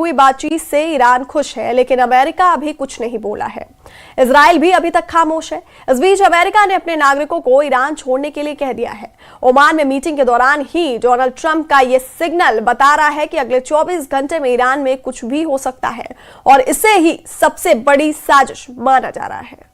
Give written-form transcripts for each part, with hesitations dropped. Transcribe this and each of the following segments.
हुई बातचीत से ईरान खुश है, लेकिन अमेरिका अभी कुछ नहीं बोला है। इजराइल भी अभी तक खामोश है। इस बीच अमेरिका ने अपने नागरिकों को ईरान छोड़ने के लिए कह दिया है। ओमान में मीटिंग के दौरान ही डोनाल्ड ट्रंप का यह सिग्नल बता रहा है कि अगले 24 घंटे में ईरान में कुछ भी हो सकता है और इसे ही सबसे बड़ी साजिश माना जा रहा है।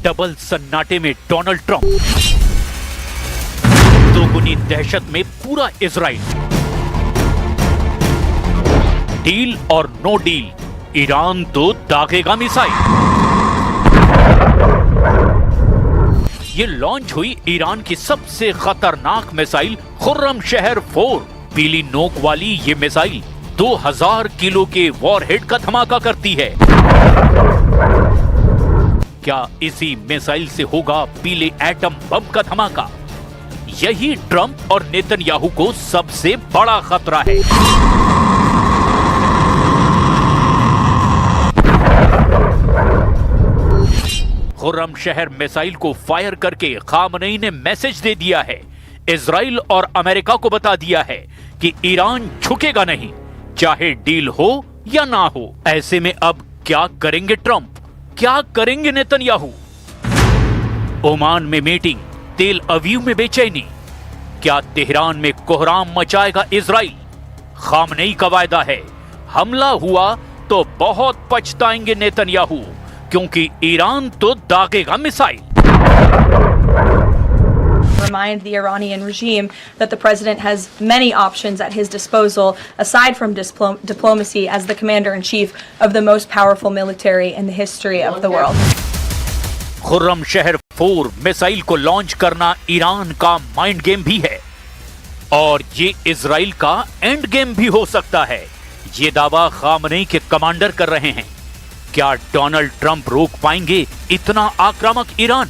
डबल सन्नाटे में डोनाल्ड ट्रंप, दोगुनी दहशत में पूरा इजराइल। डील और नो डील, ईरान तो दागेगा मिसाइल। ये लॉन्च हुई ईरान की सबसे खतरनाक मिसाइल खुर्रम शहर 4। पीली नोक वाली ये मिसाइल 2000 किलो के वॉरहेड का धमाका करती है। क्या इसी मिसाइल से होगा पीले एटम बम का धमाका? यही ट्रंप और नेतन्याहू को सबसे बड़ा खतरा है। खुर्रम शहर मिसाइल को फायर करके खामनेई ने मैसेज दे दिया है। इजराइल और अमेरिका को बता दिया है कि ईरान झुकेगा नहीं, चाहे डील हो या ना हो। ऐसे में अब क्या करेंगे ट्रंप, क्या करेंगे नेतन्याहू? ओमान में मीटिंग, तेल अवीव में बेचैनी। क्या तेहरान में कोहराम मचाएगा इजराइल? खामनेई का वायदा है, हमला हुआ तो बहुत पछताएंगे नेतन्याहू, क्योंकि ईरान तो दागेगा missile. Remind the Iranian regime that the president has many options at his disposal aside from diplomacy as the commander-in-chief of the most powerful military in the history of the world. Khurram शहर 4 missile को launch करना Iran का mind game भी है और ये Israel का end game भी हो सकता है। ये दावा खामनेई के कमांडर कर रहे हैं। क्या डोनाल्ड ट्रंप रोक पाएंगे इतना आक्रामक ईरान?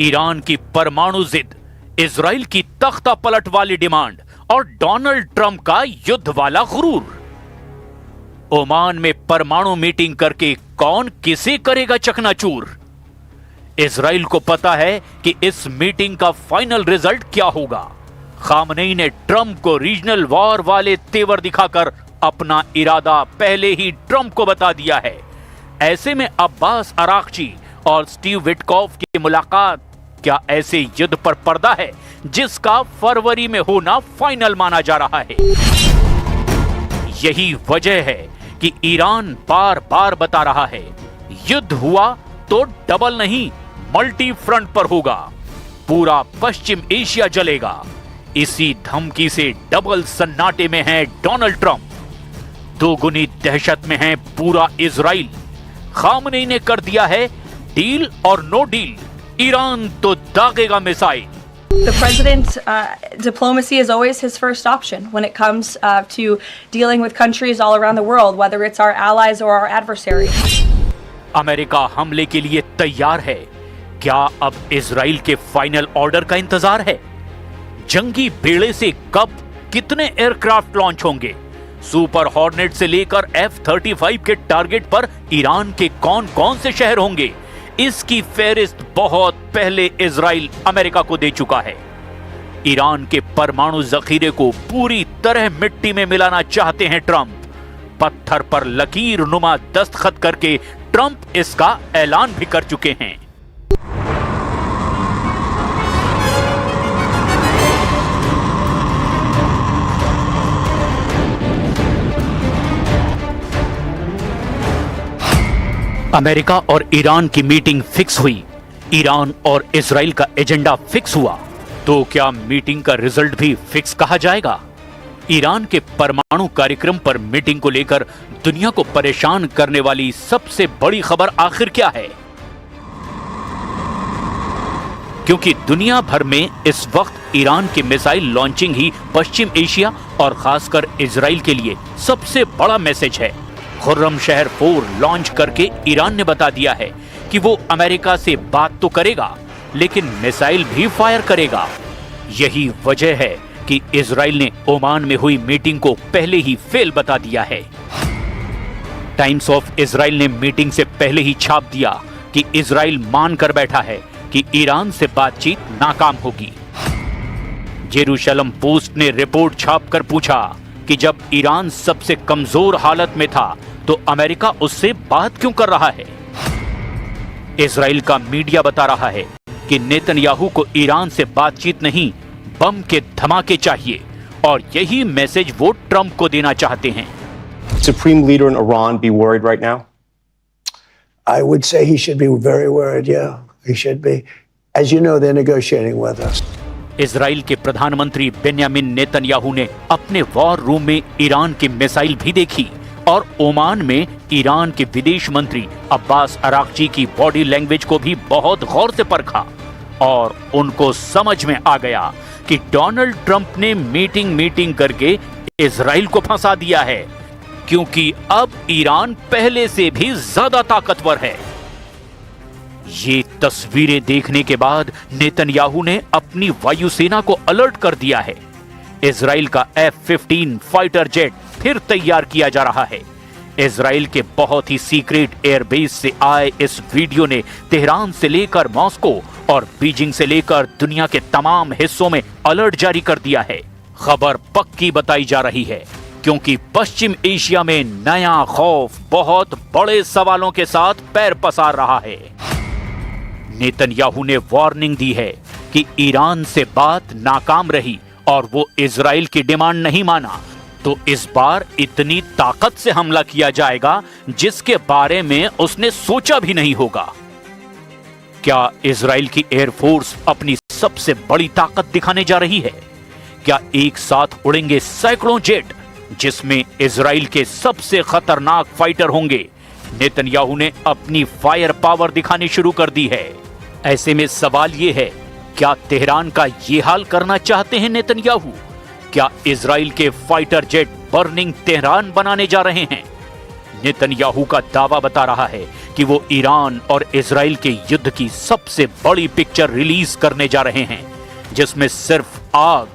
ईरान की परमाणु जिद, इजराइल की तख्ता पलट वाली डिमांड और डोनाल्ड ट्रंप का युद्ध वाला गुरूर। ओमान में परमाणु मीटिंग करके कौन किसे करेगा चकनाचूर? इजराइल को पता है कि इस मीटिंग का फाइनल रिजल्ट क्या होगा। खामनेई ने ट्रंप को रीजनल वॉर वाले तेवर दिखाकर अपना इरादा पहले ही ट्रंप को बता दिया है। ऐसे में अब्बास अराक्ची और स्टीव विटकॉफ की मुलाकात क्या ऐसे युद्ध पर पर्दा है जिसका फरवरी में होना फाइनल माना जा रहा है? यही वजह है कि ईरान बार बार बता रहा है, युद्ध हुआ तो डबल नहीं, मल्टी फ्रंट पर होगा, पूरा पश्चिम एशिया जलेगा। इसी धमकी से डबल सन्नाटे में है डोनाल्ड ट्रंप, दोगुनी दहशत में है पूरा इजराइल। खामनेई ने कर दिया है डील और नो डील, ईरान तो दागेगा missile. The president's diplomacy is always his first option when it comes to dealing with countries all around the world, whether it's our allies or our adversaries. America हमले के लिए तैयार है। क्या अब Israel के final order का इंतजार है? जंगी बेड़े से कब कितने एयरक्राफ्ट लॉन्च होंगे? सुपर हॉर्नेट से लेकर F-35 के टारगेट पर ईरान के कौन कौन से शहर होंगे? इसकी फेहरिस्त बहुत पहले इजराइल अमेरिका को दे चुका है। ईरान के परमाणु जखीरे को पूरी तरह मिट्टी में मिलाना चाहते हैं ट्रंप। पत्थर पर लकीर नुमा दस्तखत करके ट्रंप इसका ऐलान भी कर चुके हैं। अमेरिका और ईरान की मीटिंग फिक्स हुई, ईरान और इजराइल का एजेंडा फिक्स हुआ, तो क्या मीटिंग का रिजल्ट भी फिक्स कहा जाएगा? ईरान के परमाणु कार्यक्रम पर मीटिंग को लेकर दुनिया को परेशान करने वाली सबसे बड़ी खबर आखिर क्या है? क्योंकि दुनिया भर में इस वक्त ईरान की मिसाइल लॉन्चिंग ही पश्चिम एशिया और खासकर इजराइल के लिए सबसे बड़ा मैसेज है। खुर्रम शहर 4 लॉन्च करके ईरान ने बता दिया है कि वो अमेरिका से बात तो करेगा लेकिन मिसाइल भी फायर करेगा। यही वजह है कि इजराइल ने ओमान में हुई मीटिंग को पहले ही फेल बता दिया है। टाइम्स ऑफ इजराइल ने मीटिंग से पहले ही छाप दिया कि इजराइल मान कर बैठा है कि ईरान से बातचीत नाकाम होगी। जेरूशलम पोस्ट ने रिपोर्ट छापकर पूछा कि जब ईरान सबसे कमजोर हालत में था तो अमेरिका उससे बात क्यों कर रहा है। इजराइल का मीडिया बता रहा है कि नेतन्याहू को ईरान से बातचीत नहीं, बम के धमाके चाहिए और यही मैसेज वो ट्रंप को देना चाहते हैं। Supreme leader in Iran be worried right now? I would say he should be very worried, yeah. He should be. As you know, they're negotiating with us. Israel के प्रधानमंत्री बेन्यामिन नेतन्याहू ने अपने war room में Iran की missile भी देखी और Oman में ईरान के विदेश मंत्री अब्बास अराक्ची की बॉडी लैंग्वेज को भी बहुत गौर से परखा और उनको समझ में आ गया कि डोनाल्ड ट्रंप ने मीटिंग करके इजराइल को फंसा दिया है, क्योंकि अब ईरान पहले से भी ज्यादा ताकतवर है। ये तस्वीरें देखने के बाद नेतन्याहू ने अपनी वायुसेना को अलर्ट कर दिया है। इजराइल का F-15 फाइटर जेट फिर तैयार किया जा रहा है। इजराइल के बहुत ही सीक्रेट एयरबेस से आए इस वीडियो ने तेहरान से लेकर मॉस्को और बीजिंग से लेकर दुनिया के तमाम हिस्सों में अलर्ट जारी कर दिया है। खबर पक्की बताई जा रही है क्योंकि पश्चिम एशिया में नया खौफ बहुत बड़े सवालों के साथ पैर पसार रहा है। नेतन्याहू ने वार्निंग दी है कि ईरान से बात नाकाम रही और वो इजराइल की डिमांड नहीं माना तो इस बार इतनी ताकत से हमला किया जाएगा जिसके बारे में उसने सोचा भी नहीं होगा। क्या इजराइल की एयरफोर्स अपनी सबसे बड़ी ताकत दिखाने जा रही है? क्या एक साथ उड़ेंगे सैकड़ों जेट जिसमें इजराइल के सबसे खतरनाक फाइटर होंगे? नेतन्याहू ने अपनी फायर पावर दिखानी शुरू कर दी है। ऐसे में सवाल यह है, क्या तेहरान का ये हाल करना चाहते हैं नेतन्याहू? क्या इजराइल के फाइटर जेट बर्निंग तेहरान बनाने जा रहे हैं? नेतन्याहू का दावा बता रहा है कि वो ईरान और इजराइल के युद्ध की सबसे बड़ी पिक्चर रिलीज करने जा रहे हैं जिसमें सिर्फ आग,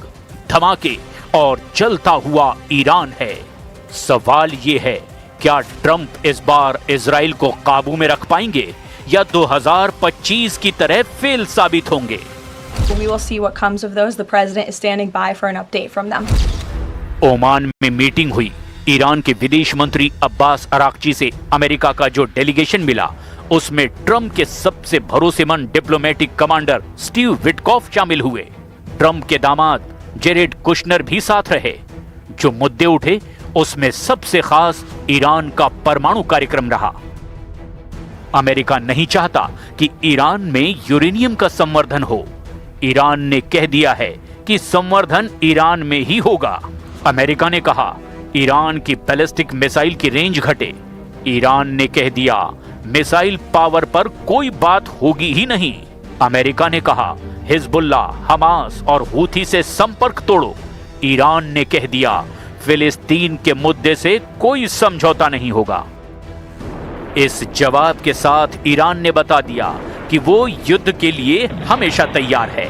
धमाके और जलता हुआ ईरान है। सवाल ये है, क्या ट्रंप इस बार इजराइल को काबू में रख पाएंगे या 2025 की तरह फेल साबित होंगे? We will see what comes of those. The president is standing by for an update from them. Oman में मीटिंग हुई। ईरान के विदेश मंत्री अब्बास अराक्ची से अमेरिका का जो डेलीगेशन मिला उसमें ट्रंप के सबसे भरोसेमंद डिप्लोमेटिक कमांडर स्टीव विटकॉफ शामिल हुए। ट्रंप के दामाद जेरेड कुशनर भी साथ रहे। जो मुद्दे उठे उसमें सबसे खास ईरान का परमाणु कार्यक्रम रहा। अमेरिका नहीं चाहता कि ईरान में यूरेनियम का संवर्धन हो। ईरान ने कह दिया है कि संवर्धन ईरान में ही होगा। अमेरिका ने कहा ईरान की बैलिस्टिक मिसाइल की रेंज घटे। ईरान ने कह दिया मिसाइल पावर पर कोई बात होगी ही नहीं। अमेरिका ने कहा हिजबुल्ला, हमास और हूथी से संपर्क तोड़ो। ईरान ने कह दिया फिलिस्तीन के मुद्दे से कोई समझौता नहीं होगा। इस जवाब के साथ ईरान ने बता दिया कि वो युद्ध के लिए हमेशा तैयार है।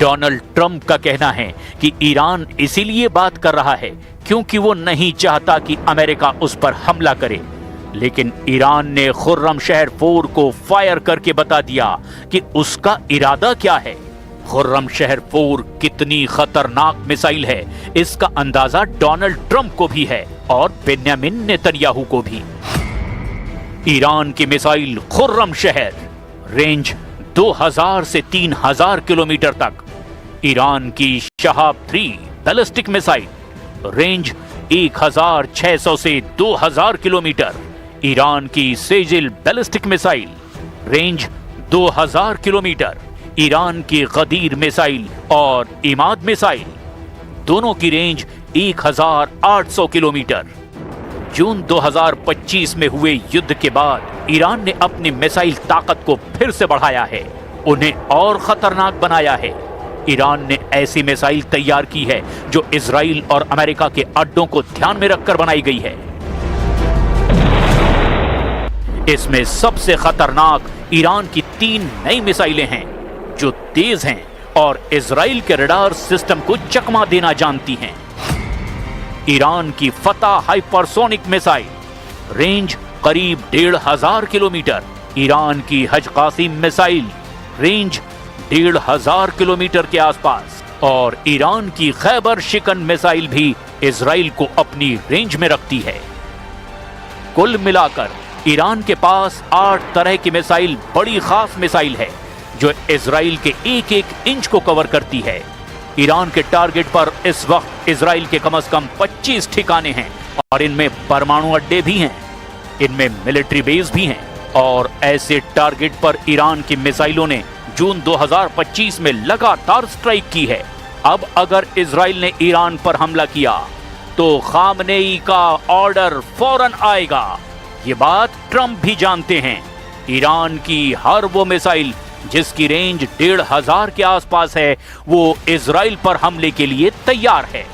डोनाल्ड ट्रंप का कहना है कि ईरान इसीलिए बात कर रहा है क्योंकि वो नहीं चाहता कि अमेरिका उस पर हमला करे। लेकिन ईरान ने खुर्रम शहर 4 को फायर करके बता दिया कि उसका इरादा क्या है। खुर्रम शहर 4 कितनी खतरनाक मिसाइल है इसका अंदाजा डोनाल्ड ट्रंप को भी है और बेन्यामिन नेतन्याहू को भी। ईरान की मिसाइल खुर्रम शहर, रेंज 2000 से 3000 किलोमीटर तक। ईरान की शहाब 3 बैलिस्टिक मिसाइल, रेंज 1600 से 2000 किलोमीटर। ईरान की Sejjil ballistic missile, range 2000 kilometre. Iran की गदीर मिसाइल और इमाद मिसाइल, दोनों की रेंज 1800 किलोमीटर। जून 2025 में हुए युद्ध के बाद ईरान ने अपनी मिसाइल ताकत को फिर से बढ़ाया है, उन्हें और खतरनाक बनाया है। ईरान ने ऐसी मिसाइल तैयार की है जो इजराइल और अमेरिका के अड्डों को ध्यान में रखकर बनाई गई है। इसमें सबसे खतरनाक ईरान की 3 नई मिसाइलें हैं जो तेज हैं और इजराइल के रडार सिस्टम को चकमा देना जानती हैं। ईरान की फतह हाइपरसोनिक मिसाइल, रेंज करीब 1500 किलोमीटर। ईरान की हज कासिम मिसाइल, रेंज 1500 किलोमीटर के आसपास। और ईरान की खैबर शिकन मिसाइल भी इजराइल को अपनी रेंज में रखती है। कुल मिलाकर ईरान के पास 8 तरह की मिसाइल बड़ी खास मिसाइल है जो इजराइल के एक एक इंच को कवर करती है। ईरान के टारगेट पर इस वक्त इजराइल के कम से कम 25 ठिकाने हैं और इनमें परमाणु अड्डे भी हैं, इनमें मिलिट्री बेस भी हैं। और ऐसे टारगेट पर ईरान की मिसाइलों ने जून 2025 में लगातार स्ट्राइक की है। अब अगर इजराइल ने ईरान पर हमला किया तो खामनेई का ऑर्डर फौरन आएगा। ये बात ट्रंप भी जानते हैं। ईरान की हर वो मिसाइल जिसकी रेंज 1500 के आसपास है वो इजराइल पर हमले के लिए तैयार है।